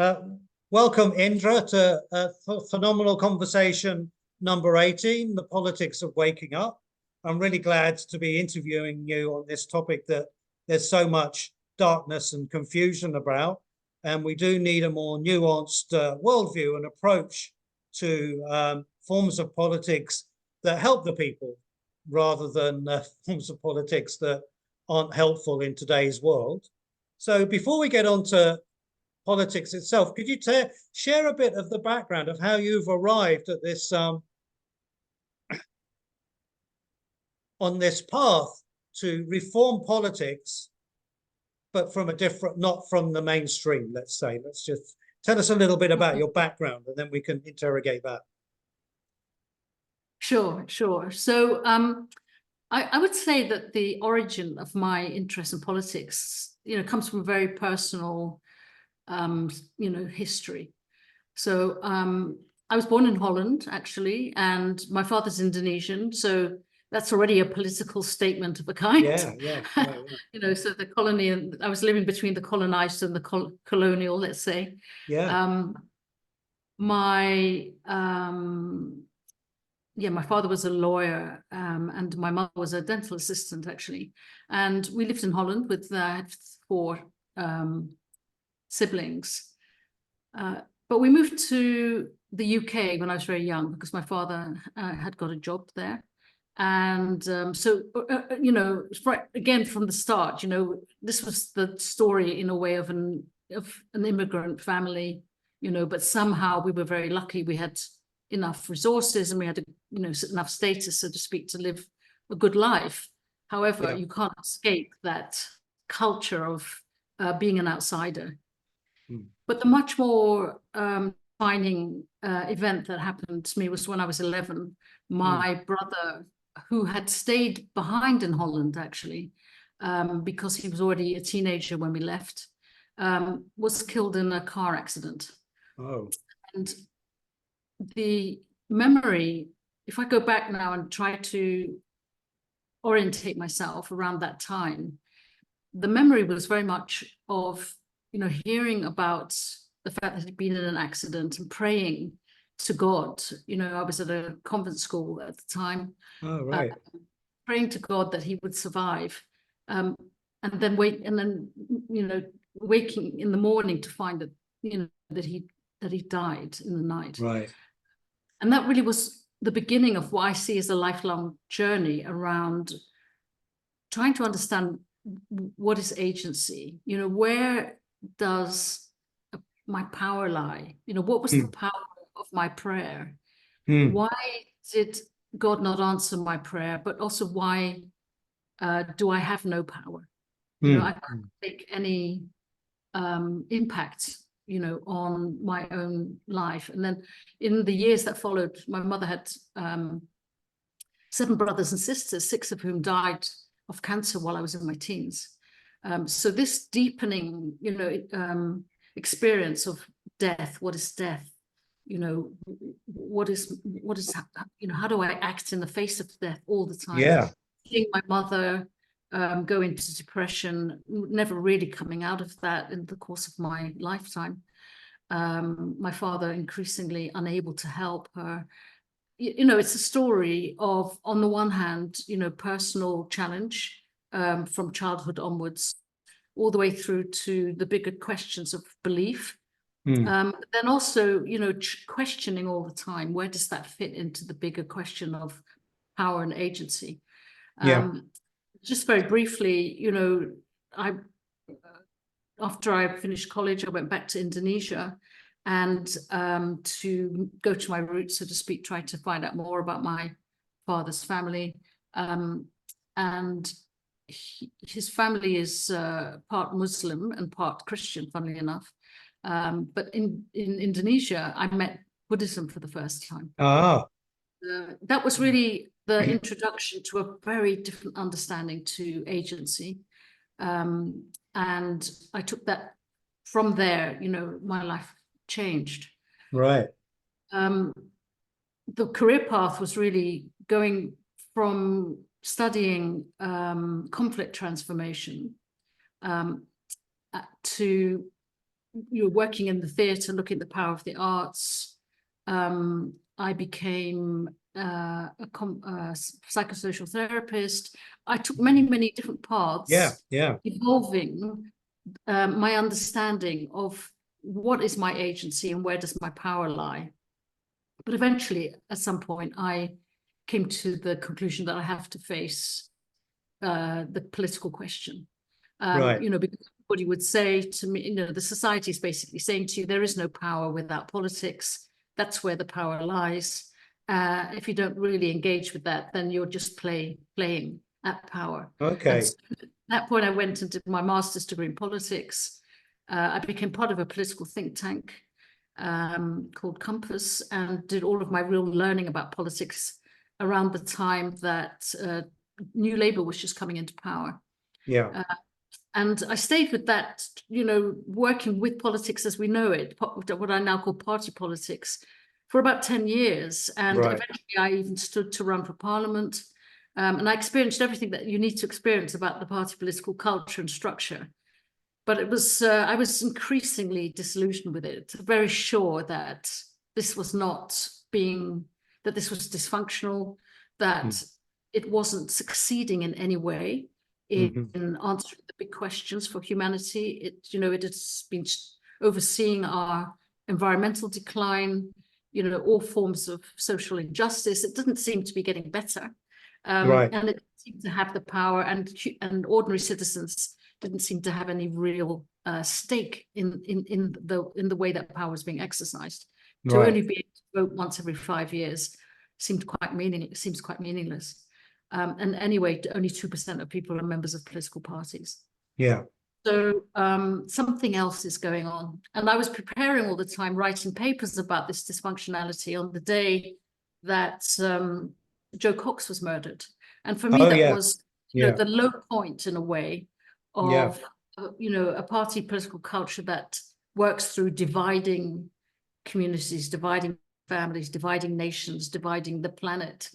Uh, Welcome, Indra, to phenomenal conversation number 18, the politics of waking up. I'm really glad to be interviewing you on this topic that there's so much darkness and confusion about, and we do need a more nuanced worldview and approach to forms of politics that help the people rather than forms of politics that aren't helpful in today's world. So before we get on to politics itself, could you share a bit of the background of how you've arrived at this on this path to reform politics, but from a different, not from the mainstream, let's say. Let's just tell us a little bit about your background, and then we can interrogate that. Sure. So I would say that the origin of my interest in politics, comes from a very personal history. So I was born in Holland, actually, and my father's Indonesian. So that's already a political statement of a kind. Yeah. So the colony, and I was living between the colonized and the colonial, let's say. Yeah. My father was a lawyer, and my mother was a dental assistant, actually. And we lived in Holland with 4 siblings. But we moved to the UK when I was very young because my father had got a job there. And right again from the start, this was the story in a way of an immigrant family, but somehow we were very lucky. We had enough resources and we had enough status, so to speak, to live a good life. However, you can't escape that culture of being an outsider. But the much more defining event that happened to me was when I was 11. My brother, who had stayed behind in Holland, actually, because he was already a teenager when we left, was killed in a car accident. Oh. And the memory, if I go back now and try to orientate myself around that time, the memory was very much of hearing about the fact that he'd been in an accident and praying to God. I was at a convent school at the time. Oh, right. Praying to God that he would survive, and then waking in the morning to find that that he died in the night. Right. And that really was the beginning of what I see as a lifelong journey around trying to understand what is agency. Where does my power lie? What was the power of my prayer? Why did God not answer my prayer? But also, why do I have no power? I can't make any impact, on my own life. And then in the years that followed, my mother had 7 brothers and sisters, 6 of whom died of cancer while I was in my teens. So this deepening, experience of death. What is death? What is how do I act in the face of death all the time? Yeah. Seeing my mother go into depression, never really coming out of that in the course of my lifetime. My father increasingly unable to help her. It's a story of, on the one hand, personal challenge from childhood onwards, all the way through to the bigger questions of belief. Then also, questioning all the time, where does that fit into the bigger question of power and agency? Just very briefly, after I finished college, I went back to Indonesia and to go to my roots, so to speak, try to find out more about my father's family. And his family is part Muslim and part Christian, funnily enough. But in Indonesia, I met Buddhism for the first time. That was really the introduction to a very different understanding to agency. And I took that from there, my life changed. Right. The career path was really going from studying conflict transformation to you were working in the theatre, looking at the power of the arts. I became a psychosocial therapist. I took many different paths, evolving my understanding of what is my agency and where does my power lie. But eventually, at some point, I came to the conclusion that I have to face the political question. Right. You know, because everybody would say to me, you know, the society is basically saying to you, there is no power without politics. That's where the power lies. If you don't really engage with that, then you're just playing at power. Okay. And so at that point, I went and did my master's degree in politics. I became part of a political think tank called Compass, and did all of my real learning about politics around the time that New Labour was just coming into power. Yeah. And I stayed with that, you know, working with politics as we know it, what I now call party politics, for about 10 years. And eventually I even stood to run for parliament. And I experienced everything that you need to experience about the party political culture and structure. But it was, I was increasingly disillusioned with it, very sure that this was not being, that this was dysfunctional, that it wasn't succeeding in any way in answering the big questions for humanity. It, you know, it has been overseeing our environmental decline, you know, all forms of social injustice. It didn't seem to be getting better. And it seemed to have the power, and ordinary citizens didn't seem to have any real stake in the way that power was being exercised. To only be able to vote once every 5 years seems quite meaningless. And anyway, only 2% of people are members of political parties. Yeah. So something else is going on. And I was preparing all the time, writing papers about this dysfunctionality on the day that Joe Cox was murdered. And for me, that was you know, the low point in a way of, you know, a party political culture that works through dividing communities, dividing families, dividing nations, dividing the planet,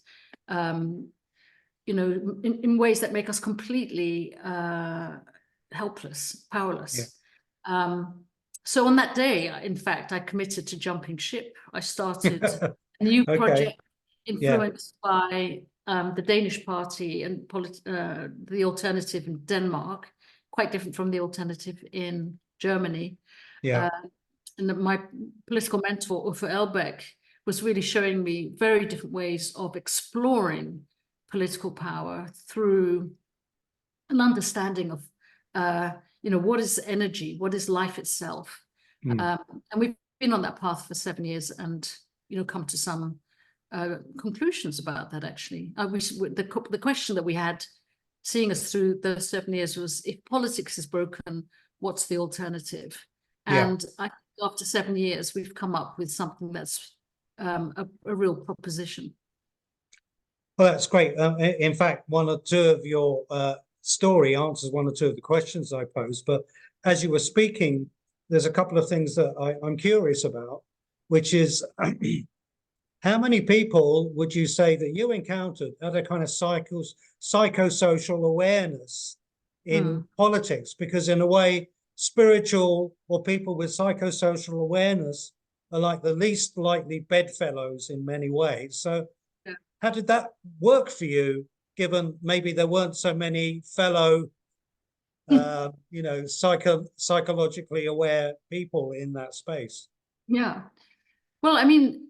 you know, in ways that make us completely helpless, powerless. So on that day, in fact, I committed to jumping ship. I started a new project influenced by the Danish party and the alternative in Denmark, quite different from the alternative in Germany. And my political mentor, Uffe Elbæk, was really showing me very different ways of exploring political power through an understanding of, you know, what is energy, what is life itself. And we've been on that path for 7 years and, you know, come to some conclusions about that, actually. The question that we had seeing us through those 7 years was, if politics is broken, what's the alternative? And I think after 7 years, we've come up with something that's a real proposition. Well, that's great. In fact, one or two of your story answers one or two of the questions I posed. But as you were speaking, there's a couple of things that I'm curious about, which is how many people would you say that you encountered had a kind of psychosocial awareness in politics? Because in a way, spiritual or people with psychosocial awareness are like the least likely bedfellows in many ways. So how did that work for you, given maybe there weren't so many fellow, you know, psychologically aware people in that space? Yeah. Well, I mean,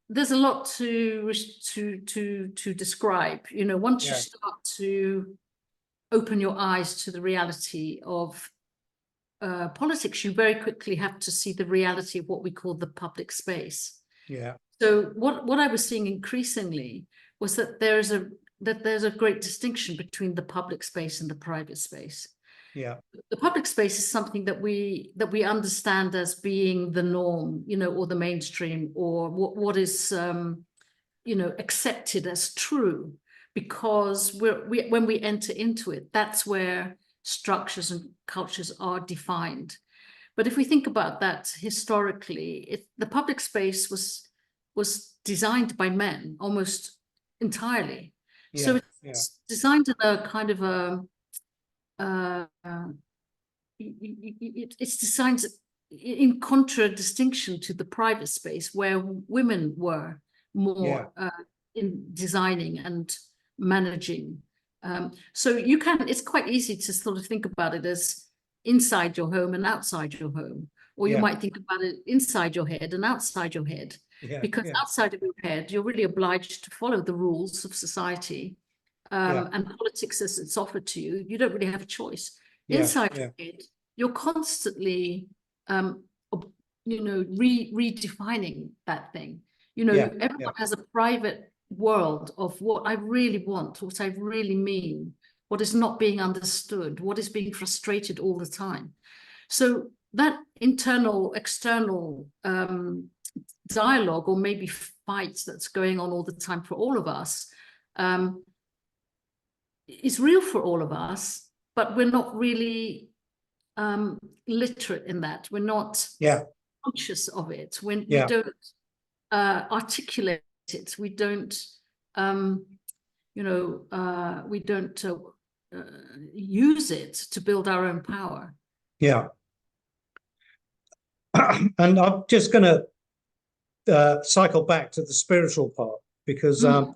there's a lot to describe. You know, once you start to open your eyes to the reality of politics, you very quickly have to see the reality of what we call the public space. So what I was seeing increasingly was that there's a great distinction between the public space and the private space. The public space is something that we understand as being the norm, you know, or the mainstream, or what is you know, accepted as true, because when we enter into it, that's where structures and cultures are defined. But if we think about that historically, the public space was designed by men almost entirely. So it's designed in a kind of a it's designed in contradistinction to the private space where women were more in designing and managing. So it's quite easy to sort of think about it as inside your home and outside your home, or you might think about it inside your head and outside your head, because outside of your head, you're really obliged to follow the rules of society and politics as it's offered to you. You don't really have a choice. Inside your head, you're constantly, redefining that thing. Everyone has a private world of what I really want, what I really mean, what is not being understood, what is being frustrated all the time. So that internal, external dialogue, or maybe fight that's going on all the time for all of us, is real for all of us, but we're not really literate in that. We're not conscious of it. We don't articulate it. We don't, we don't use it to build our own power. Yeah. And I'm just going to cycle back to the spiritual part, because I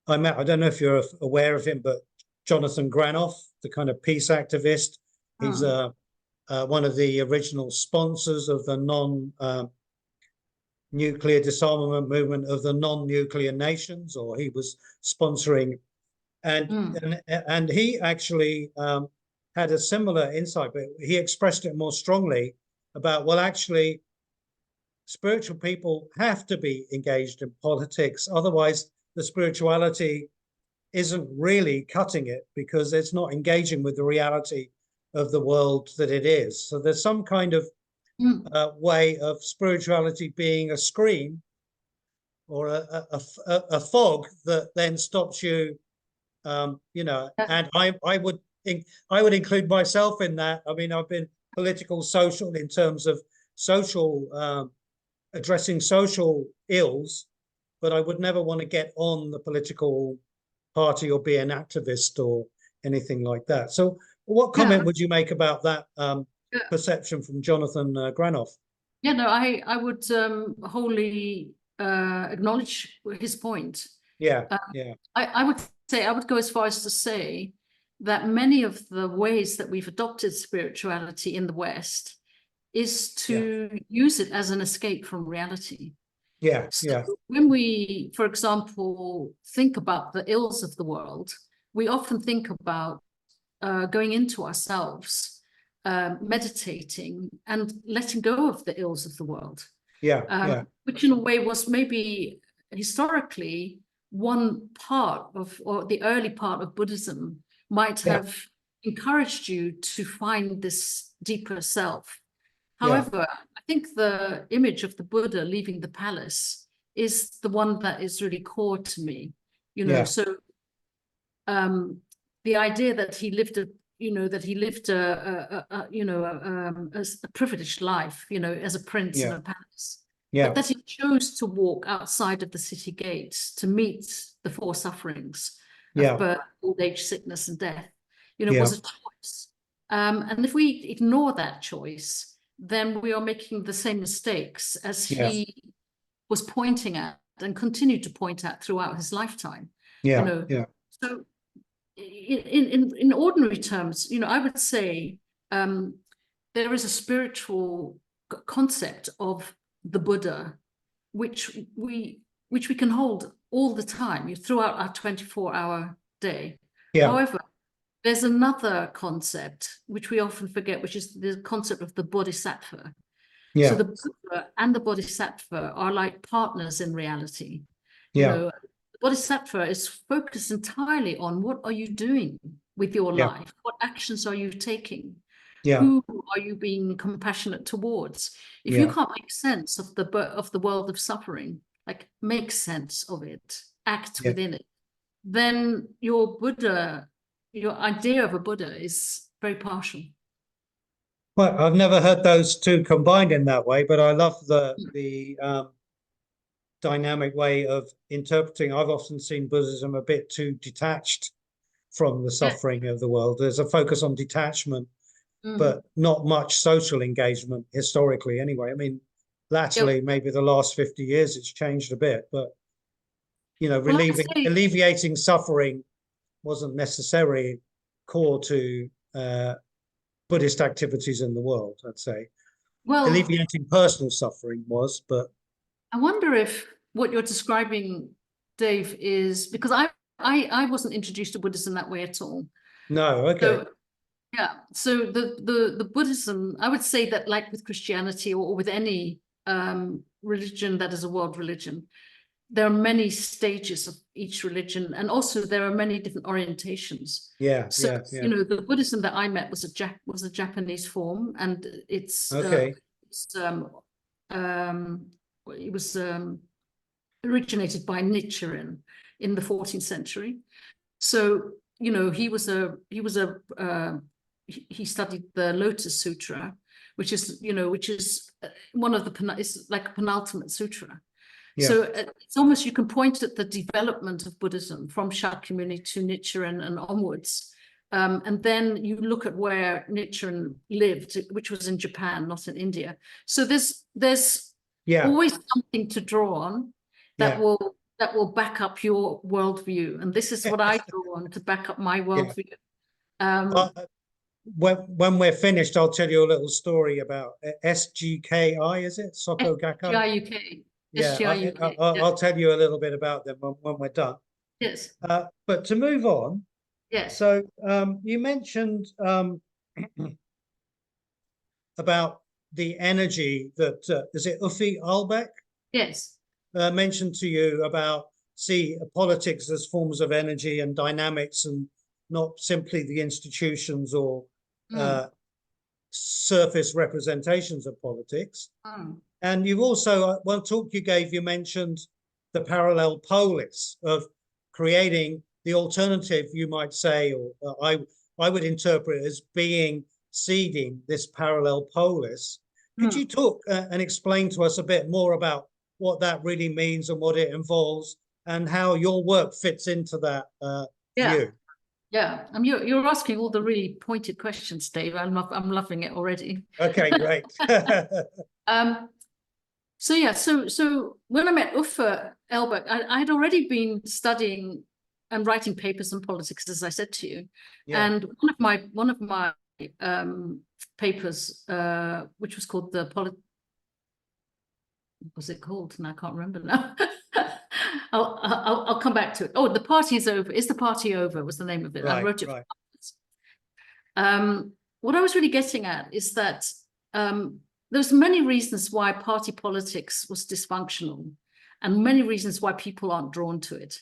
don't know if you're aware of him, but Jonathan Granoff, the kind of peace activist, he's one of the original sponsors of the non-nuclear disarmament movement of the non-nuclear nations, or he was sponsoring, and he actually had a similar insight, but he expressed it more strongly about, well, actually, spiritual people have to be engaged in politics, otherwise the spirituality isn't really cutting it, because it's not engaging with the reality of the world that it is. So there's some kind of way of spirituality being a screen or a fog that then stops you, and I would include myself in that. I mean, I've been political, social, in terms of social, addressing social ills, but I would never want to get on the political party or be an activist or anything like that. So what comment would you make about that perception from Jonathan Granoff? Yeah, no, I would wholly acknowledge his point. I would say, I would go as far as to say that many of the ways that we've adopted spirituality in the West is to use it as an escape from reality. When we, for example, think about the ills of the world, we often think about going into ourselves, meditating, and letting go of the ills of the world. Which in a way was maybe historically one part of, or the early part of Buddhism might have encouraged you to find this deeper self. However, I think the image of the Buddha leaving the palace is the one that is really core to me. So the idea that he lived a privileged life, as a prince in a palace, but that he chose to walk outside of the city gates to meet the four sufferings of birth, old age, sickness, and death, was a choice. And if we ignore that choice, then we are making the same mistakes as he was pointing at and continued to point at throughout his lifetime. So in ordinary terms, I would say there is a spiritual concept of the Buddha, which we can hold all the time throughout our 24-hour day. However, there's another concept which we often forget, which is the concept of the bodhisattva. So the Buddha and the bodhisattva are like partners in reality. The bodhisattva is focused entirely on what are you doing with your life? What actions are you taking? Who are you being compassionate towards? If you can't make sense of the world of suffering, like make sense of it, act within it, then your idea of a Buddha is very partial. Well, I've never heard those two combined in that way, but I love the dynamic way of interpreting. I've often seen Buddhism a bit too detached from the suffering of the world. There's a focus on detachment but not much social engagement historically anyway. I mean, latterly, maybe the last 50 years, it's changed a bit, but, you know, alleviating suffering wasn't necessarily core to Buddhist activities in the world, I'd say. Well, alleviating personal suffering was, but I wonder if what you're describing, Dave, is because I wasn't introduced to Buddhism that way at all. No, okay. So, yeah, so the Buddhism, I would say that like with Christianity or with any religion that is a world religion, there are many stages of each religion, and also there are many different orientations. Yeah, so you know, the Buddhism that I met was a Japanese form, and it's okay. It was originated by Nichiren in the 14th century. So, you know, he studied the Lotus Sutra, which is one of the, it's like a penultimate sutra. Yeah. So it's almost, you can point at the development of Buddhism from Shakyamuni to Nichiren and onwards. And then you look at where Nichiren lived, which was in Japan, not in India. So there's always something to draw on that will back up your worldview. And this is what I draw on to back up my worldview. When we're finished, I'll tell you a little story about SGKI, is it? Soko Gakkai? SGIUK. Yeah, I'll tell you a little bit about them when we're done. Yes. But to move on, yes. So you mentioned about the energy that, is it Uffi Albeck? Yes. Mentioned to you about politics as forms of energy and dynamics, and not simply the institutions or surface representations of politics. And you've also, one talk you gave, you mentioned the parallel polis of creating the alternative, you might say, or I would interpret as seeding this parallel polis. Could you talk and explain to us a bit more about what that really means and what it involves, and how your work fits into that view? Yeah, you're asking all the really pointed questions, Dave. I'm loving it already. Okay, great. So when I met Uffe Elbeck, I'd already been studying and writing papers on politics, as I said to you. And one of my papers, which was called what was it called? And I can't remember now. I'll come back to it. Oh, The Party is Over. Is the Party Over? Was the name of it. I wrote it. What I was really getting at is that there's many reasons why party politics was dysfunctional, and many reasons why people aren't drawn to it.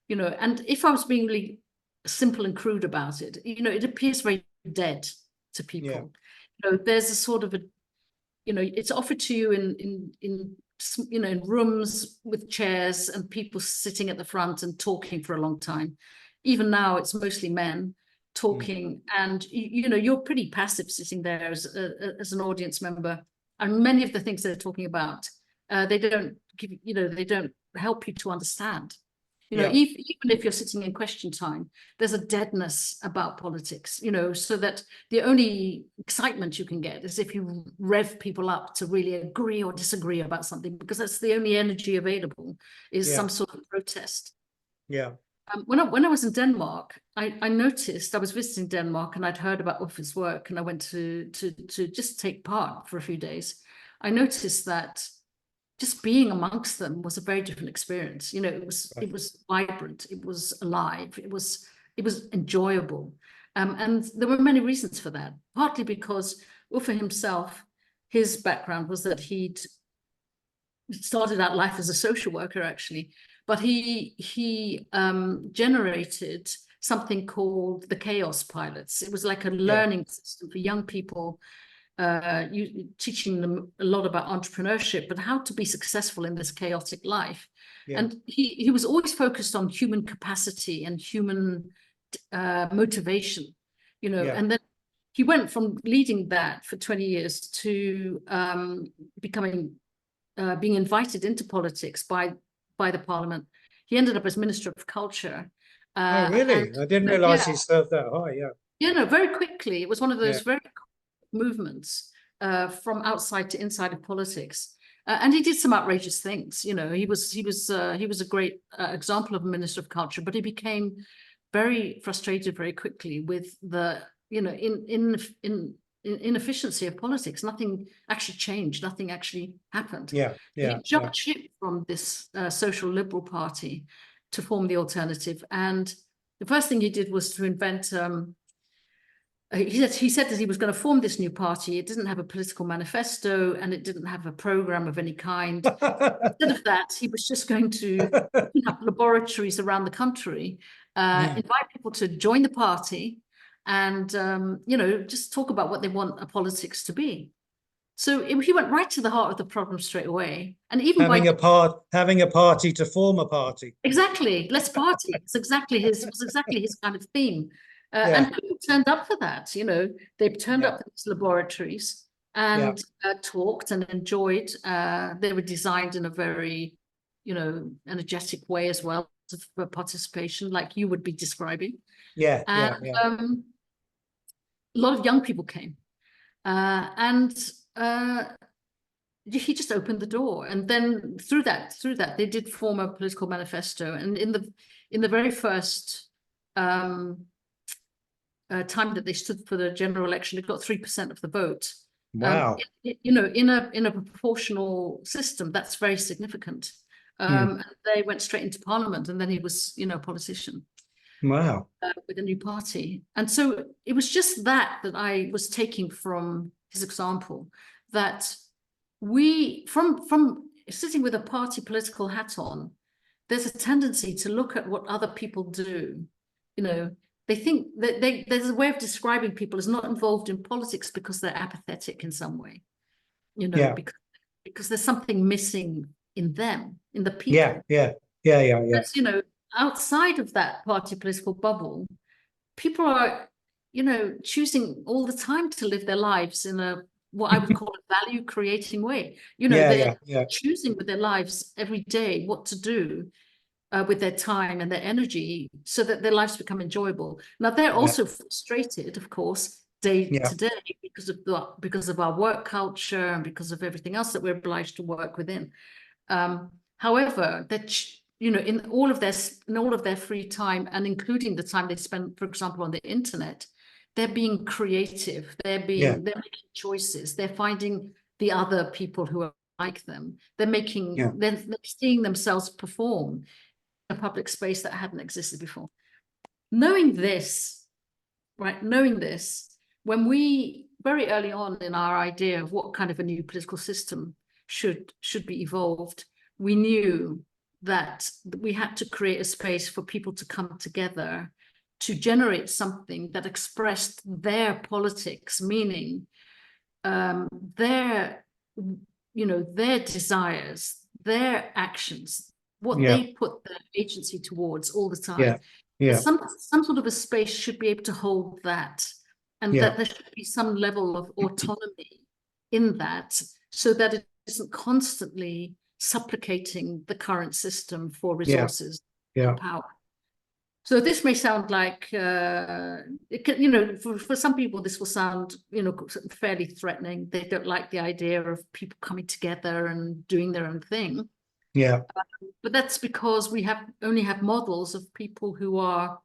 You know, and if I was being really simple and crude about it, you know, it appears very dead to people. You know, there's a sort of it's offered to you in rooms with chairs and people sitting at the front and talking for a long time. Even now, it's mostly men talking, and you're pretty passive sitting there as an audience member. And many of the things they're talking about, they don't help you to understand. Even if you're sitting in question time, there's a deadness about politics, so that the only excitement you can get is if you rev people up to really agree or disagree about something, because that's the only energy available, is some sort of protest. Yeah. When I was in Denmark, I noticed, I was visiting Denmark and I'd heard about Uffe's work, and I went to just take part for a few days. I noticed that just being amongst them was a very different experience. It was vibrant, it was alive, it was enjoyable. And there were many reasons for that, partly because Uffe himself, his background was that he'd started out life as a social worker, actually, but he generated something called the Chaos Pilots. It was like a learning system for young people, teaching them a lot about entrepreneurship, but how to be successful in this chaotic life. And he was always focused on human capacity and human motivation, and then he went from leading that for 20 years to being invited into politics by the parliament. He ended up as Minister of Culture. Oh, really? I didn't realize he served that high. Very quickly. It was one of those very movements from outside to inside of politics. And he did some outrageous things. You know, he was a great example of a minister of culture, but he became very frustrated very quickly with the, you know, inefficiency of politics. Nothing actually changed. Nothing actually happened. He jumped ship from this social liberal party to form the Alternative. And the first thing he did was to invent. He said that he was going to form this new party. It didn't have a political manifesto and it didn't have a program of any kind. Instead of that, he was just going to open up laboratories around the country, invite people to join the party, and you know, just talk about what they want politics to be. So he went right to the heart of the problem straight away. And even having a party to form a party. Exactly, let's party. It's exactly his kind of theme. And people turned up for that. You know, they turned up for these laboratories and talked and enjoyed. They were designed in a very, you know, energetic way as well for participation, like you would be describing. A lot of young people came, and he just opened the door. And then through that, they did form a political manifesto. And in the very first time that they stood for the general election, it got 3% of the vote. Wow. You know, in a proportional system, that's very significant. And they went straight into parliament, and then he was, you know, a politician. Wow. With a new party. And so it was just that I was taking from his example, that we, from sitting with a party political hat on, there's a tendency to look at what other people do. You know, they think that there's a way of describing people as not involved in politics because they're apathetic in some way, you know, because there's something missing in them, in the people. But, you know, outside of that party political bubble, people are, you know, choosing all the time to live their lives in a, what I would call a value creating way. You know, they're choosing with their lives every day what to do with their time and their energy so that their lives become enjoyable. Now, they're also frustrated, of course, day to day because of our work culture and because of everything else that we're obliged to work within. However, that, you know, in all of their free time, and including the time they spend, for example, on the internet, they're being creative. They're making choices. They're finding the other people who are like them. They're seeing themselves perform in a public space that hadn't existed before. Knowing this, when we, very early on in our idea of what kind of a new political system should be evolved, we knew that we had to create a space for people to come together to generate something that expressed their politics, meaning their desires, their actions, what they put their agency towards all the time. Some sort of a space should be able to hold that, and that there should be some level of autonomy in that, so that it isn't constantly supplicating the current system for resources and power. So this may sound like, it can, you know, for some people, this will sound, you know, fairly threatening. They don't like the idea of people coming together and doing their own thing. But that's because we only have models of people who are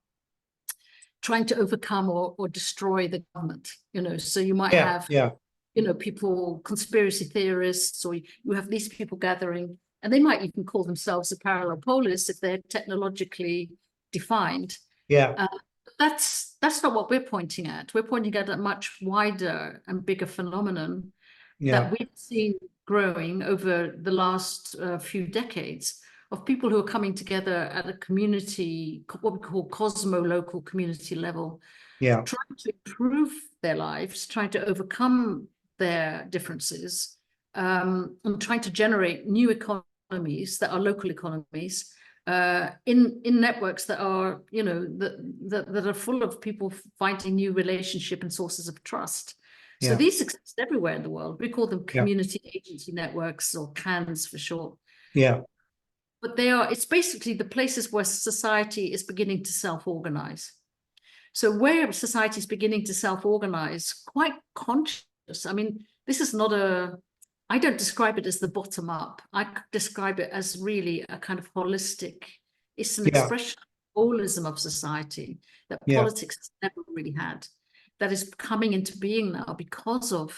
trying to overcome or destroy the government, you know. So you might have, you know, people, conspiracy theorists, or you have these people gathering, and they might even call themselves a parallel polis if they're technologically defined. That's not what we're pointing at. We're pointing at a much wider and bigger phenomenon that we've seen growing over the last few decades, of people who are coming together at a community, what we call cosmo local community level, trying to improve their lives, trying to overcome their differences, and trying to generate new economies that are local economies, in networks that are, you know, that are full of people finding new relationship and sources of trust. So these exist everywhere in the world. We call them community agency networks, or CANs for short. But it's basically the places where society is beginning to self-organize. So where society is beginning to self-organize quite consciously I mean, this is not I don't describe it as the bottom up. I describe it as really a kind of holistic, it's an expression of holism of society that politics has never really had, that is coming into being now because of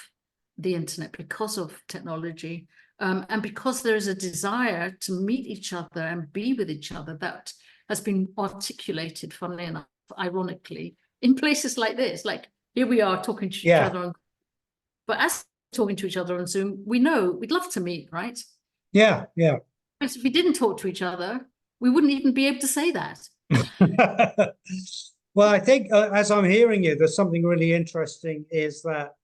the internet, because of technology, and because there is a desire to meet each other and be with each other that has been articulated, funnily enough, ironically, in places like this. Like here we are talking to each other, but as talking to each other on Zoom, we know we'd love to meet, right? Yeah, yeah. Because if we didn't talk to each other, we wouldn't even be able to say that. Well, I think as I'm hearing you, there's something really interesting is that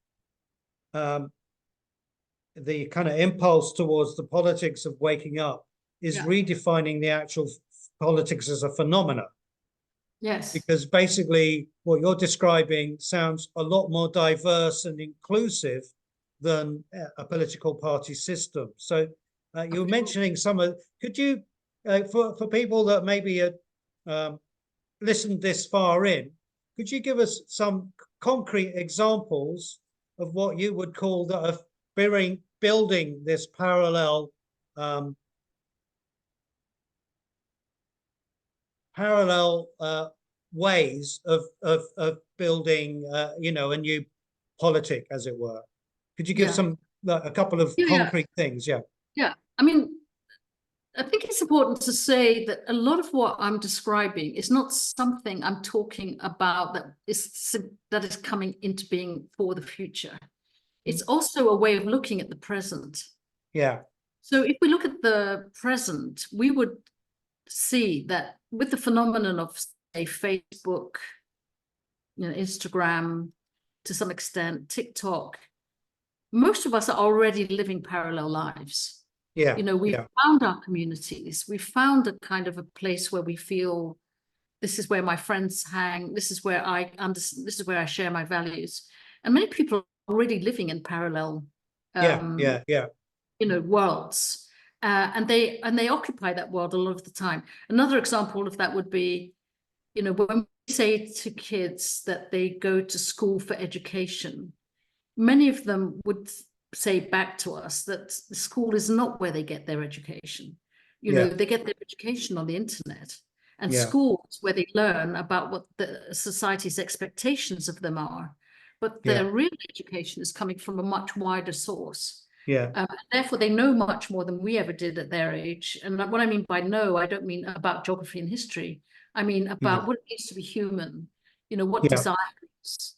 the kind of impulse towards the politics of waking up is redefining the actual politics as a phenomena. Yes. Because basically what you're describing sounds a lot more diverse and inclusive than a political party system. So you were mentioning some of, could you, for people that maybe listened this far in, could you give us some concrete examples of what you would call that of building this parallel ways of building, you know, a new politic, as it were? Could you give some a couple of concrete things? Yeah. I mean, I think it's important to say that a lot of what I'm describing is not something I'm talking about that is coming into being for the future. It's also a way of looking at the present. Yeah. So if we look at the present, we would see that with the phenomenon of, say, Facebook, you know, Instagram, to some extent, TikTok, most of us are already living parallel lives. Yeah. You know, we've found our communities. We've found a kind of a place where we feel this is where my friends hang. This is where I understand. This is where I share my values. And many people are already living in parallel, you know, worlds. And they occupy that world a lot of the time. Another example of that would be, you know, when we say to kids that they go to school for education, many of them would say back to us that the school is not where they get their education. You know, they get their education on the internet, and schools where they learn about what the society's expectations of them are. But their real education is coming from a much wider source. Therefore, they know much more than we ever did at their age. And what I mean by know, I don't mean about geography and history. I mean about what it means to be human. You know, what desires,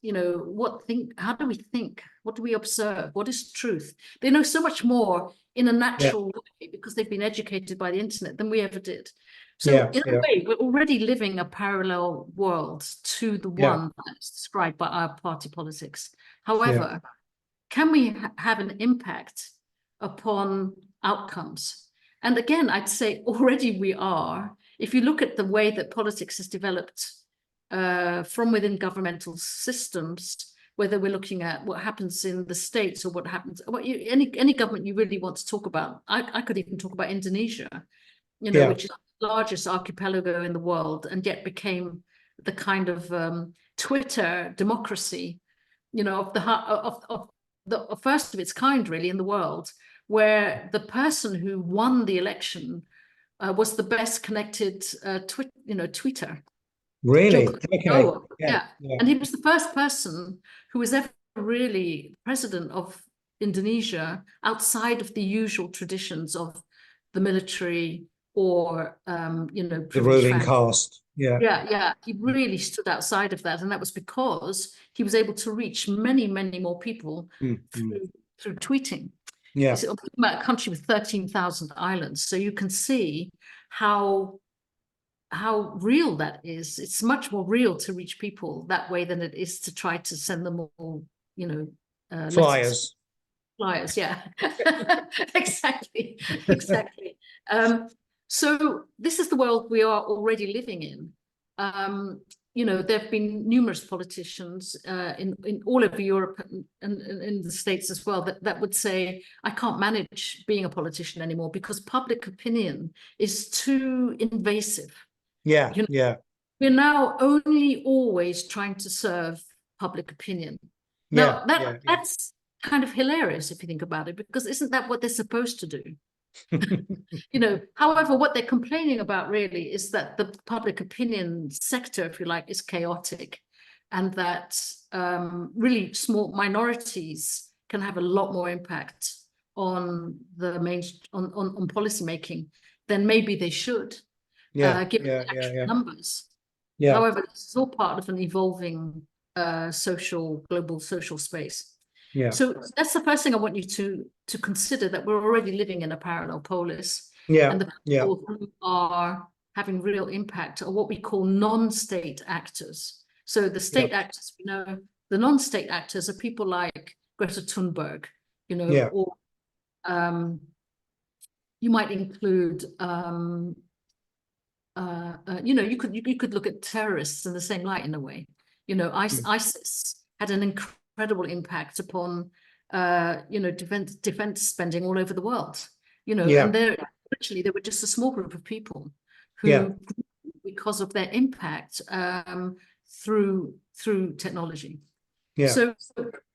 you know, how do we think? What do we observe? What is truth? They know so much more in a natural way because they've been educated by the internet than we ever did. So in a way, we're already living a parallel world to the one that's described by our party politics. However, can we have an impact upon outcomes? And again, I'd say already we are. If you look at the way that politics has developed from within governmental systems, whether we're looking at what happens in the States or what happens, any government you really want to talk about. I could even talk about Indonesia, you know, which is the largest archipelago in the world, and yet became the kind of Twitter democracy, you know, of the first of its kind, really, in the world, where the person who won the election was the best connected tweeter. Really? Okay. And he was the first person who was ever really president of Indonesia outside of the usual traditions of the military or you know, the ruling caste. He really stood outside of that, and that was because he was able to reach many more people through tweeting. It's a country with 13,000 islands, so you can see how real that is. It's much more real to reach people that way than it is to try to send them all, you know, flyers. Exactly. So this is the world we are already living in. You know, there have been numerous politicians in all over Europe and in the States as well that would say, I can't manage being a politician anymore because public opinion is too invasive. We're now only always trying to serve public opinion. Now, that's kind of hilarious if you think about it, because isn't that what they're supposed to do? You know, however, what they're complaining about really is that the public opinion sector, if you like, is chaotic, and that really small minorities can have a lot more impact on the main on policy making than maybe they should, given the actual numbers. However, this is all part of an evolving global social space. So that's the first thing I want you to consider, that we're already living in a parallel polis. And the people who are having real impact are what we call non-state actors. So the state actors, we know, the non-state actors are people like Greta Thunberg, you know, or you might include, you know, you could look at terrorists in the same light in a way. You know, ISIS had an incredible impact upon, you know, defense spending all over the world. You know, and they were just a small group of people who, because of their impact, through technology. So,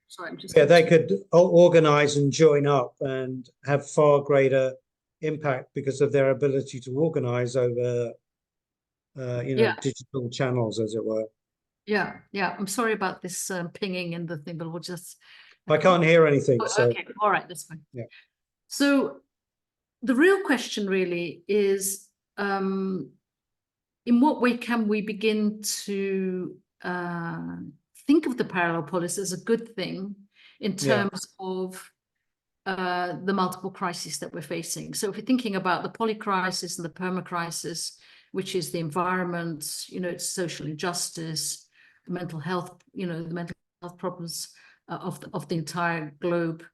sorry, I'm just they could organize and join up and have far greater impact because of their ability to organize over, you know, digital channels, as it were. Yeah. I'm sorry about this pinging in the thing, but we'll just. I can't hear anything. So. Okay, all right, that's fine. Yeah. So the real question really is, in what way can we begin to think of the parallel polis as a good thing in terms of the multiple crises that we're facing? So if you're thinking about the poly crisis and the perma crisis, which is the environment, you know, it's social injustice, the mental health, you know, the mental health problems of the entire globe.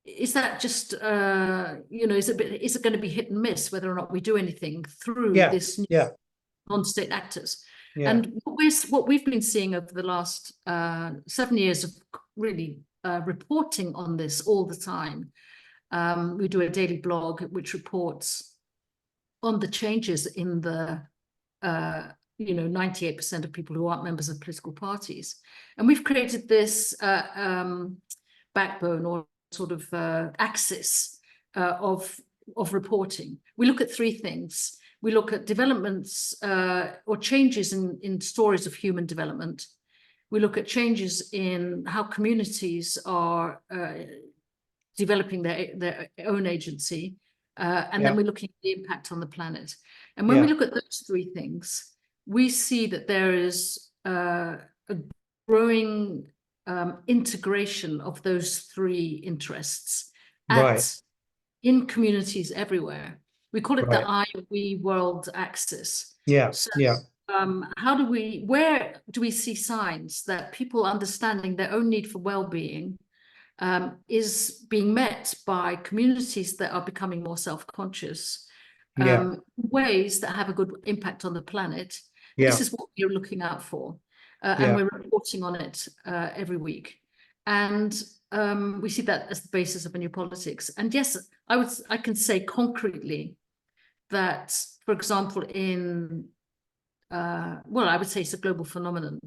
Is that just, you know, is it going to be hit and miss whether or not we do anything through this non-state actors? And what we've been seeing over the last 7 years of really reporting on this all the time. We do a daily blog which reports on the changes in the, you know, 98% of people who aren't members of political parties. And we've created this backbone or sort of axis of reporting. We look at three things. We look at developments or changes in stories of human development. We look at changes in how communities are developing their own agency. And then we're looking at the impact on the planet. And when we look at those three things, we see that there is a growing integration of those three interests in communities everywhere. We call it the I-we world axis. Where do we see signs that people understanding their own need for well-being is being met by communities that are becoming more self-conscious, ways that have a good impact on the planet? This is what we're looking out for. And we're reporting on it every week. And we see that as the basis of a new politics. And yes, I can say concretely that, for example, in, well, I would say it's a global phenomenon.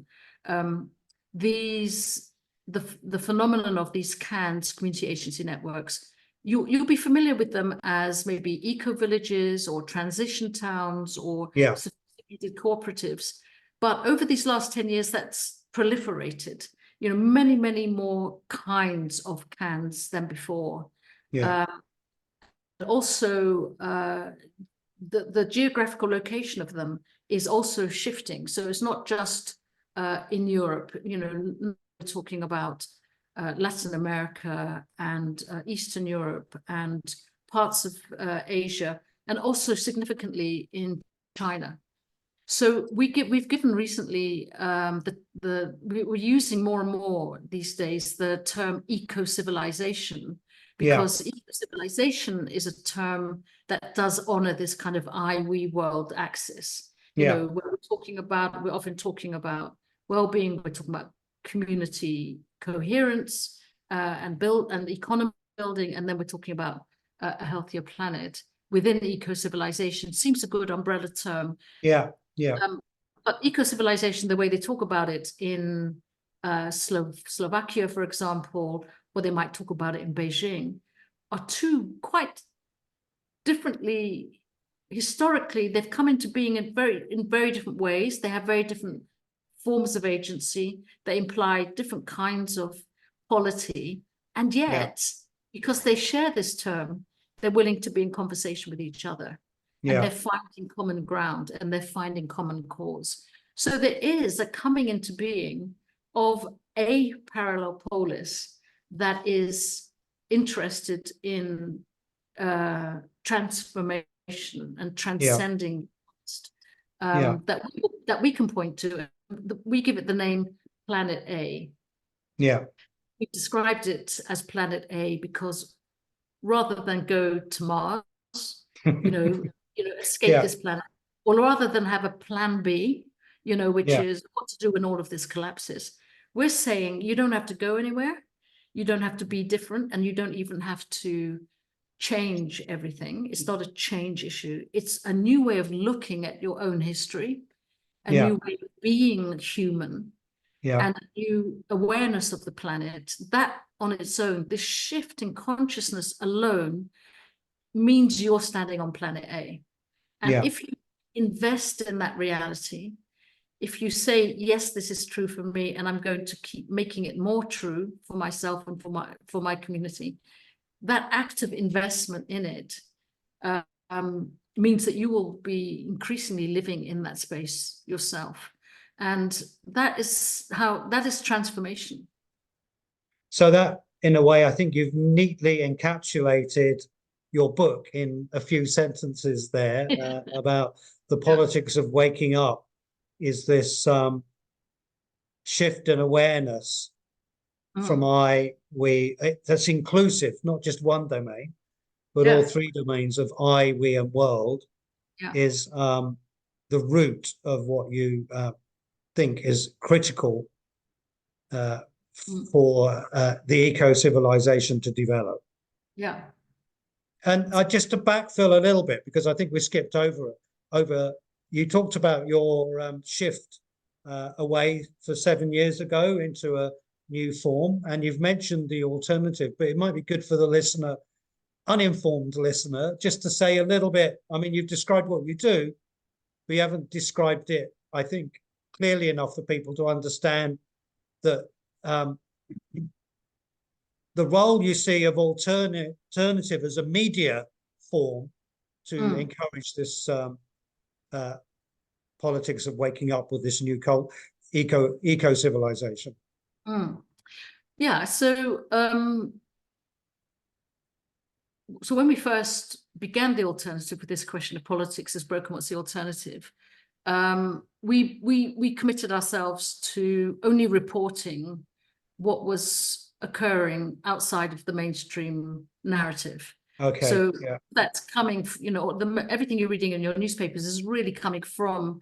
The phenomenon of these CANs, community agency networks, you'll be familiar with them as maybe eco-villages or transition towns or sophisticated cooperatives. But over these last 10 years, that's proliferated. You know, many, many more kinds of CANs than before. Also, the geographical location of them is also shifting. So it's not just in Europe, you know, we're talking about Latin America and Eastern Europe and parts of Asia, and also significantly in China. So we've given recently we're using more and more these days the term eco-civilization, because eco-civilization is a term that does honor this kind of I-we world axis. You know, we're often talking about well-being, we're talking about community coherence and economy building, and then we're talking about a healthier planet within eco-civilization. Seems a good umbrella term. But eco-civilization, the way they talk about it in Slovakia, for example, or they might talk about it in Beijing, are two quite differently, historically, they've come into being in very different ways. They have very different forms of agency. They imply different kinds of polity. And yet, because they share this term, they're willing to be in conversation with each other. And they're finding common ground and they're finding common cause. So there is a coming into being of a parallel polis that is interested in transformation and transcending that we can point to. We give it the name Planet A. Yeah. We described it as Planet A because rather than go to Mars, escape this planet, or rather than have a plan B, which is what to do when all of this collapses, we're saying you don't have to go anywhere, you don't have to be different, and you don't even have to change everything. It's not a change issue. It's a new way of looking at your own history, a new way of being human, and a new awareness of the planet. That on its own, this shift in consciousness alone means you're standing on Planet A. And if you invest in that reality, if you say, yes, this is true for me, and I'm going to keep making it more true for myself and for my community, that act of investment in it means that you will be increasingly living in that space yourself. And that is transformation. So that, in a way, I think you've neatly encapsulated your book in a few sentences there about the politics of waking up is this shift in awareness from that's inclusive, not just one domain, but all three domains of I, we, and world is the root of what you think is critical for the eco-civilization to develop. Yeah. And just to backfill a little bit, because I think we skipped over you talked about your shift away for 7 years ago into a new form, and you've mentioned the alternative, but it might be good for the uninformed listener, just to say a little bit. I mean, you've described what you do, but you haven't described it, I think, clearly enough for people to understand that the role you see of alternative as a media form to encourage this politics of waking up with this new eco-civilization. Yeah, so when we first began the alternative with this question of politics is broken, what's the alternative? We committed ourselves to only reporting what was occurring outside of the mainstream narrative. Okay. So that's coming, everything you're reading in your newspapers is really coming from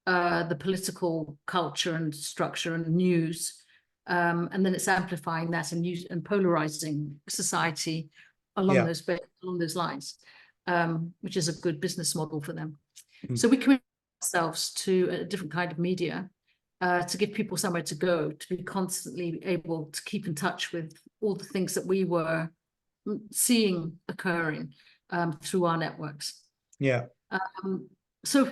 the political culture and structure and news. And then it's amplifying that and polarizing society along those lines, which is a good business model for them. So we commit ourselves to a different kind of media to give people somewhere to go, to be constantly able to keep in touch with all the things that we were seeing occurring through our networks. Yeah. So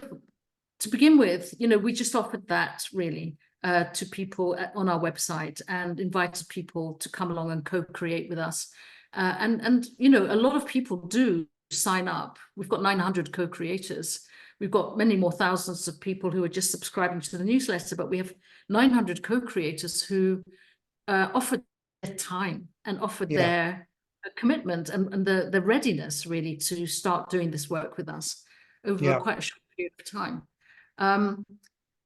to begin with, we just offered that really to people on our website and invited people to come along and co-create with us. And a lot of people do sign up. We've got 900 co-creators. We've got many more thousands of people who are just subscribing to the newsletter, but we have 900 co-creators who offered their time and offered their commitment and the readiness really to start doing this work with us over quite a short period of time.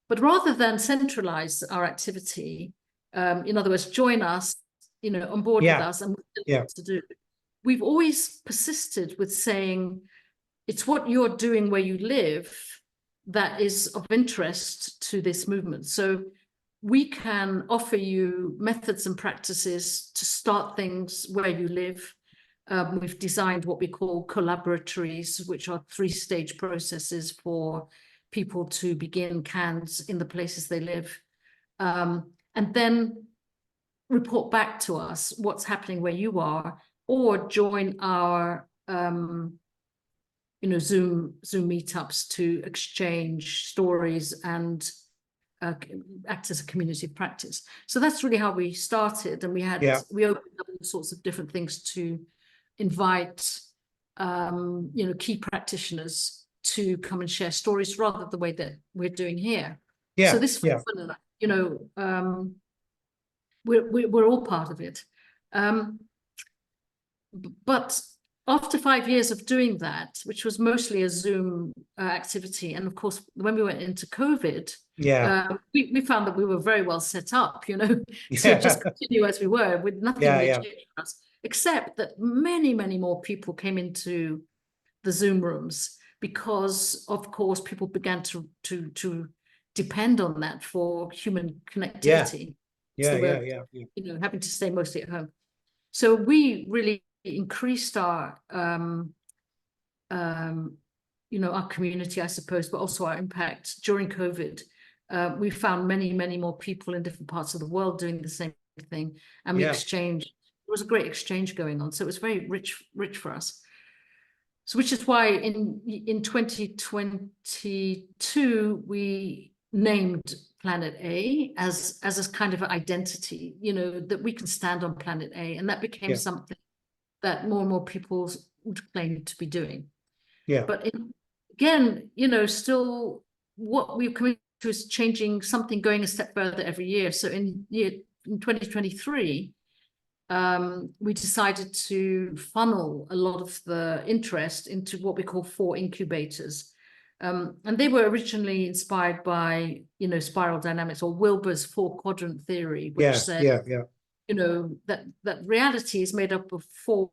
But rather than centralize our activity, in other words, join us, on board with us and what to do, we've always persisted with saying it's what you're doing where you live that is of interest to this movement. So we can offer you methods and practices to start things where you live. We've designed what we call collaboratories, which are 3-stage processes for people to begin cans in the places they live. and then report back to us what's happening where you are, or join our Zoom meetups to exchange stories and act as a community of practice. So that's really how we started, and we opened up all sorts of different things to invite key practitioners to come and share stories, rather the way that we're doing here. So this phenomenon, we're all part of it. But after 5 years of doing that, which was mostly a Zoom activity, and of course, when we went into COVID, we found that we were very well set up, to just continue as we were, with nothing really changed for us, except that many, many more people came into the Zoom rooms because, of course, people began to depend on that for human connectivity. Having to stay mostly at home. So we really increased our community, I suppose, but also our impact during COVID. We found many, many more people in different parts of the world doing the same thing, and we exchanged. There was a great exchange going on, so it was very rich for us. So, which is why in 2022 we named Planet A as a kind of an identity, that we can stand on Planet A, and that became something that more and more people would claim to be doing. But again, still what we've committed to is changing something, going a step further every year. So in 2023, we decided to funnel a lot of the interest into what we call 4 incubators. And they were originally inspired by, spiral dynamics, or Wilber's 4-quadrant theory, which said, that reality is made up of 4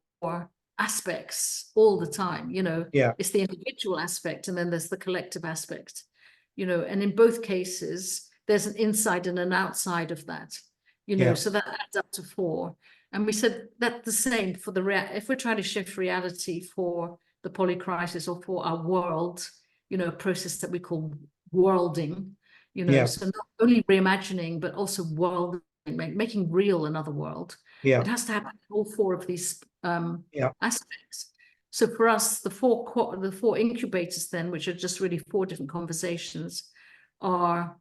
aspects all the time. It's the individual aspect, and then there's the collective aspect, and in both cases, there's an inside and an outside of that, so that adds up to 4. And we said that the same for if we're trying to shift reality for the polycrisis or for our world, a process that we call worlding, so not only reimagining, but also worlding, making real another world. It has to happen in all 4 of these aspects. So for us, the 4 incubators then, which are just really 4 different conversations, are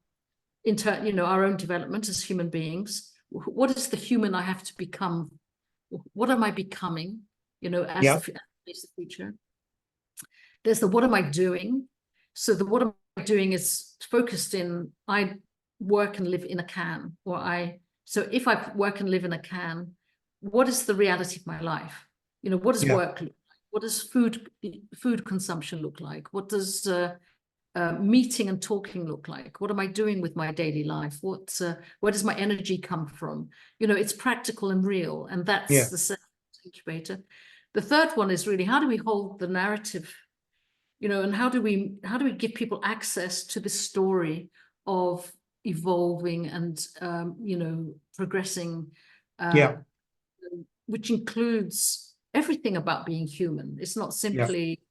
our own development as human beings. What is the human I have to become? What am I becoming? As the future. There's the what am I doing? So the what am I doing is focused in I work and live in a can, so if I work and live in a can, what is the reality of my life? What does work look like? What does food consumption look like? What does meeting and talking look like? What am I doing with my daily life? Where does my energy come from? It's practical and real, and that's the second incubator. The third one is really, how do we hold the narrative, and how do we give people access to the story of evolving and progressing, which includes everything about being human. It's not simply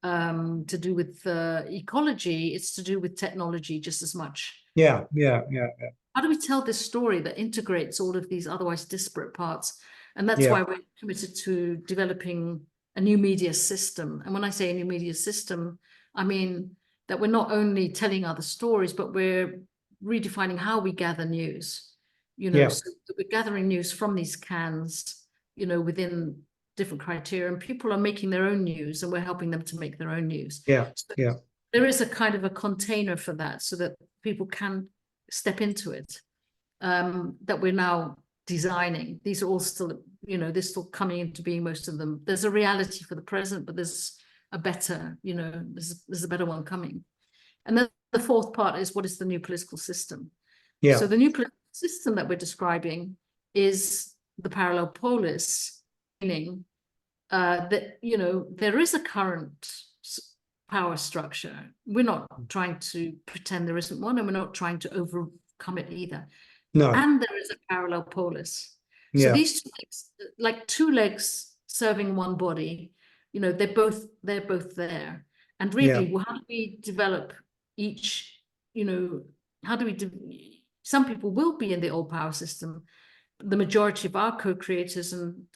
to do with ecology, it's to do with technology just as much. How do we tell this story that integrates all of these otherwise disparate parts? And that's why we're committed to developing a new media system. And when I say a new media system, I mean that we're not only telling other stories, but we're redefining how we gather news, so that we're gathering news from these cans, within different criteria, and people are making their own news, and we're helping them to make their own news. There is a kind of a container for that, so that people can step into it, that we're now designing. These are all still, they're still coming into being, most of them. There's a reality for the present, but there's a better, there's a better one coming. And then the 4th part is, what is the new political system? So the new political system that we're describing is the parallel polis, meaning that, there is a current power structure. We're not trying to pretend there isn't one, and we're not trying to overcome it either. And there is a parallel polis. So these 2 legs, like 2 legs serving one body, they're both there. And really, how do we develop each, how do we some people will be in the old power system. The majority of our co-creators and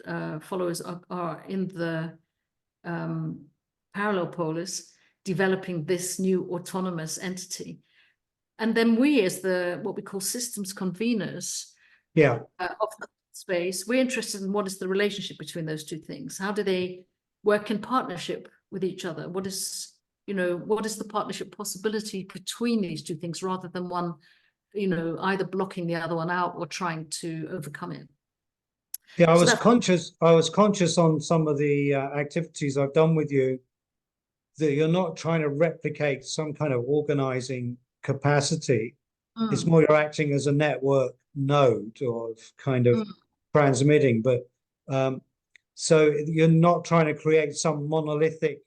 followers are in the parallel polis, developing this new autonomous entity. And then we, as what we call systems conveners of the space, we're interested in what is the relationship between those two things. How do they work in partnership with each other? What is the partnership possibility between these two things, rather than one, either blocking the other one out or trying to overcome it? Yeah, I was conscious on some of the activities I've done with you that you're not trying to replicate some kind of organizing capacity. It's more you're acting as a network node or kind of transmitting, but so you're not trying to create some monolithic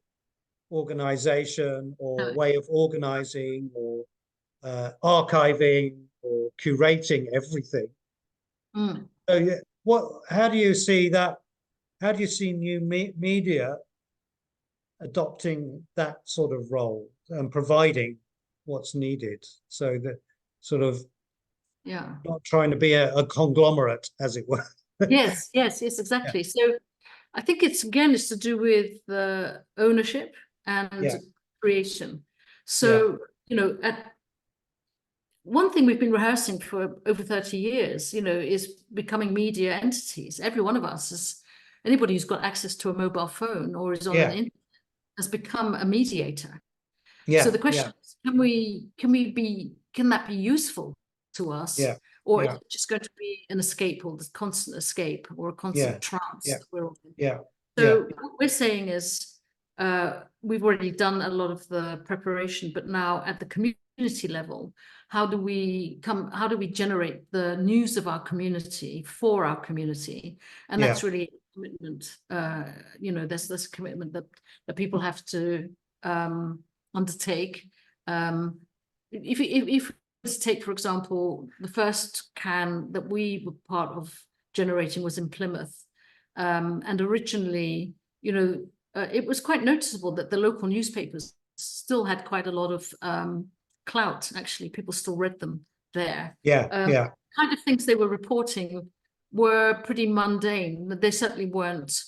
organization or way of organizing or archiving or curating everything. So how do you see that? How do you see new media adopting that sort of role and providing what's needed? So that sort of not trying to be a conglomerate, as it were. Yes, exactly. So I think it's to do with ownership and creation. So, one thing we've been rehearsing for over 30 years, is becoming media entities. Every one of us anybody who's got access to a mobile phone or is on an internet has become a mediator. So the question is, can that be useful to us? Or is it just going to be an escape, or this constant escape, or a constant trance that we're all in? So what we're saying is, we've already done a lot of the preparation, but now at the community level, how do we generate the news of our community for our community? And that's really a commitment. There's this commitment that people have to undertake. If let's take, for example, the first can that we were part of generating was in Plymouth, and originally, it was quite noticeable that the local newspapers still had quite a lot of clout. Actually, people still read them there. Kind of things they were reporting were pretty mundane. They certainly weren't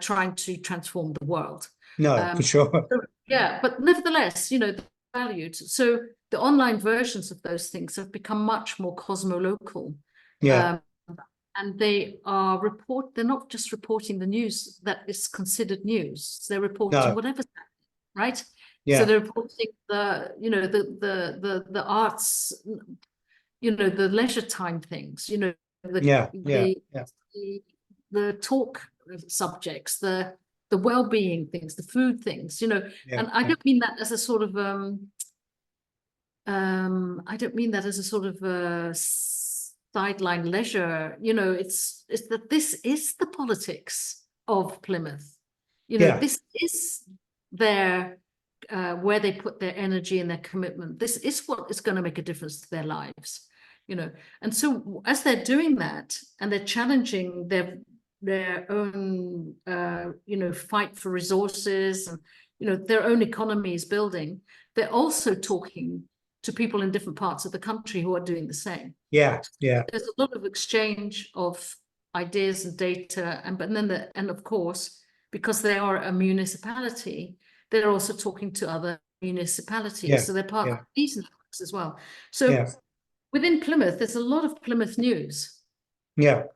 trying to transform the world. No, for sure. But nevertheless, valued. So the online versions of those things have become much more cosmo-local. And they're not just reporting the news that is considered news. They're reporting whatever's happening, right? So they're reporting the arts, the leisure time things, the talk subjects, the well-being things, the food things, and I don't mean that as a sort of sideline leisure. It's that this is the politics of Plymouth. This is their where they put their energy and their commitment. This is what is going to make a difference to their lives. And so as they're doing that and they're challenging their own fight for resources, and their own economy is building, they're also talking to people in different parts of the country who are doing the same. There's a lot of exchange of ideas and data, and of course, because they are a municipality, they're also talking to other municipalities. So they're part of these networks as well. So within Plymouth, there's a lot of Plymouth news. The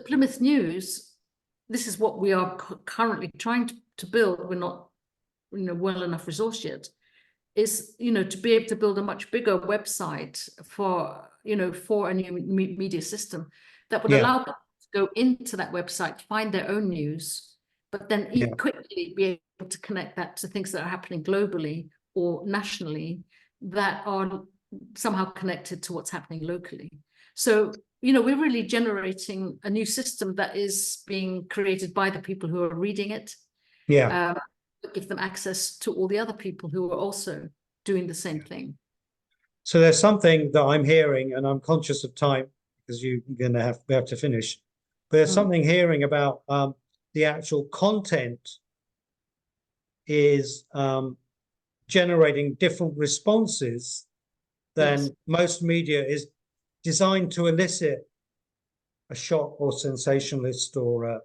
Plymouth news, this is what we are currently trying to build. We're not well enough resourced yet, is to be able to build a much bigger website for a new media system that would allow people to go into that website, find their own news, but then quickly be able to connect that to things that are happening globally or nationally that are somehow connected to what's happening locally. So we're really generating a new system that is being created by the people who are reading it. Give them access to all the other people who are also doing the same thing. So there's something that I'm hearing, and I'm conscious of time because you're going to have to finish. But there's something hearing about the actual content is generating different responses than most media is designed to elicit a shock or sensationalist or a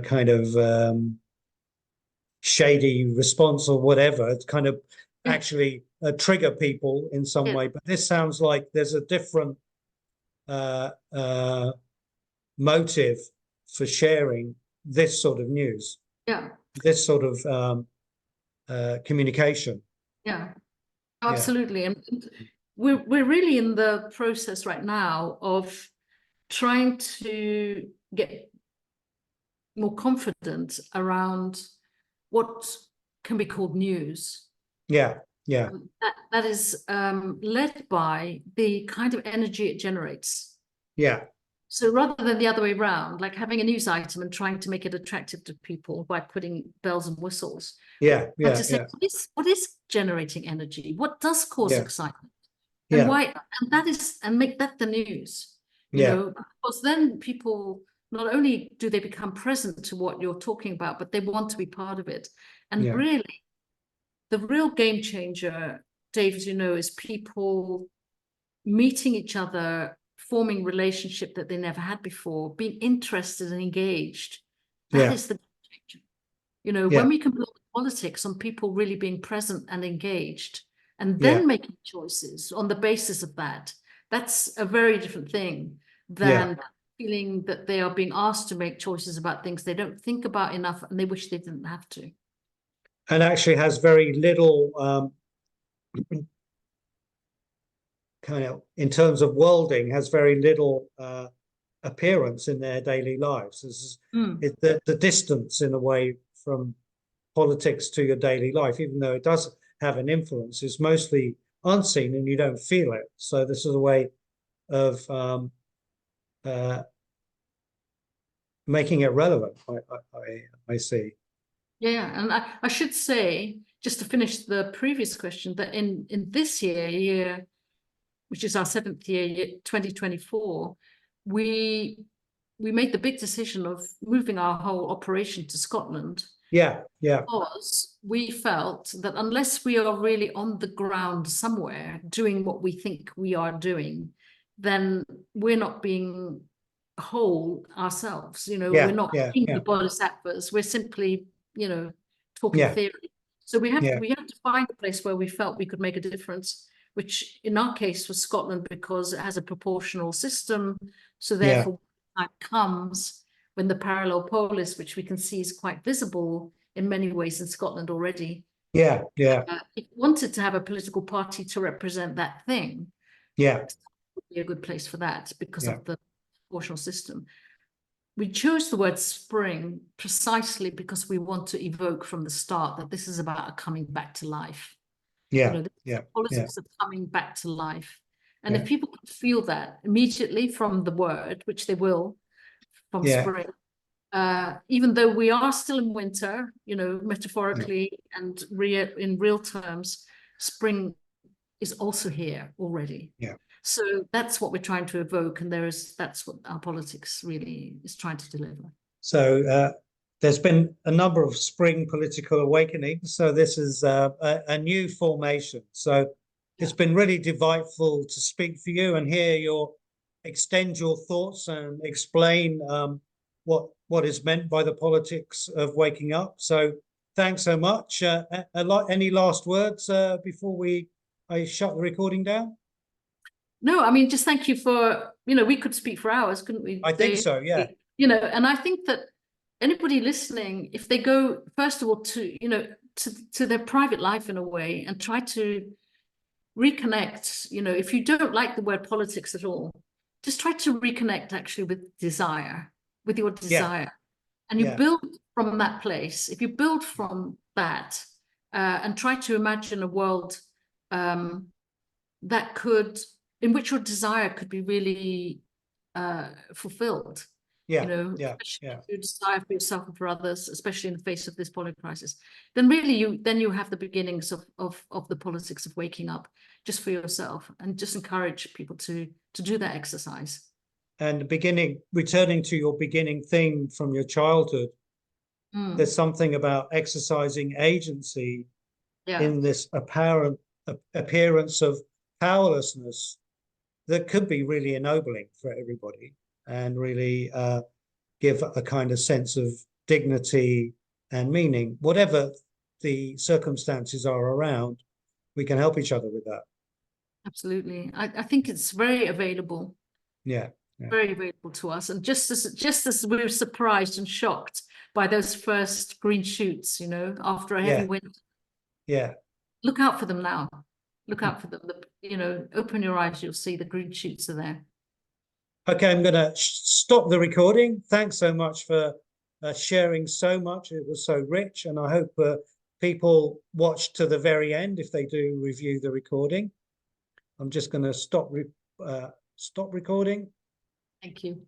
kind of shady response or whatever. It's kind of actually trigger people in some way. But this sounds like there's a different motive for sharing this sort of news. Yeah. This sort of communication. Yeah, absolutely. And we're really in the process right now of trying to get more confident around what can be called news. Yeah, yeah. That is led by the kind of energy it generates. Yeah. So rather than the other way around, like having a news item and trying to make it attractive to people by putting bells and whistles. Yeah, But yeah, to say, yeah. what is generating energy? What does cause excitement? And Yeah. why? And that is, and make that the news. You know, because then people, not only do they become present to what you're talking about, but they want to be part of it. And really, the real game changer, Dave, as you know, is people meeting each other, forming relationship that they never had before, being interested and engaged. That is the game changer. You know, when we can build politics on people really being present and engaged, and then making choices on the basis of that, that's a very different thing than feeling that they are being asked to make choices about things they don't think about enough and they wish they didn't have to. And actually has very little kind of, in terms of worlding, has very little appearance in their daily lives. This is the distance, in a way, from politics to your daily life, even though it does have an influence, is mostly unseen and you don't feel it. So this is a way of making it relevant, I see. Yeah, and I should say, just to finish the previous question, that in this year, which is our 7th year, 2024, we made the big decision of moving our whole operation to Scotland. Because we felt that unless we are really on the ground somewhere doing what we think we are doing, then we're not being whole ourselves. You know, we're not being the bodhisattvas. We're simply, you know, talking theory. So we have to find a place where we felt we could make a difference, which in our case was Scotland, because it has a proportional system. So therefore, time comes when the parallel polis, which we can see is quite visible in many ways in Scotland already. If you wanted to have a political party to represent that thing, it would be a good place for that because of the proportional system. We chose the word spring precisely because we want to evoke from the start that this is about a coming back to life. Politics of coming back to life. And if people can feel that immediately from the word, which they will, from spring, even though we are still in winter, you know, metaphorically and in real terms, spring is also here already. So that's what we're trying to evoke, and that's what our politics really is trying to deliver. So there's been a number of spring political awakenings. So this is a new formation. So it's been really delightful to speak for you and hear extend your thoughts and explain what is meant by the politics of waking up. So thanks so much. Any last words before I shut the recording down? No, I mean, just thank you for, you know, we could speak for hours, couldn't we? I think so, yeah. You know, and I think that anybody listening, if they go, first of all, to, you know, to their private life in a way and try to reconnect, you know, if you don't like the word politics at all, just try to reconnect actually with desire, with your desire. And you build from that place. If you build from that and try to imagine a world that could, in which your desire could be really fulfilled. You know, your desire for yourself and for others, especially in the face of this polio crisis, then really you have the beginnings of the politics of waking up just for yourself, and just encourage people to do that exercise. And returning to your beginning thing from your childhood, there's something about exercising agency in this apparent appearance of powerlessness that could be really ennobling for everybody and really give a kind of sense of dignity and meaning. Whatever the circumstances are around, we can help each other with that. Absolutely. I think it's very available. Yeah. Very available to us. And just as we were surprised and shocked by those first green shoots, you know, after a heavy winter. Yeah. Look out for them now. Look out for them. You know, open your eyes, you'll see the green shoots are there. Okay, I'm going to stop the recording. Thanks so much for sharing so much. It was so rich, and I hope people watch to the very end if they do review the recording. I'm just going to stop recording. Thank you.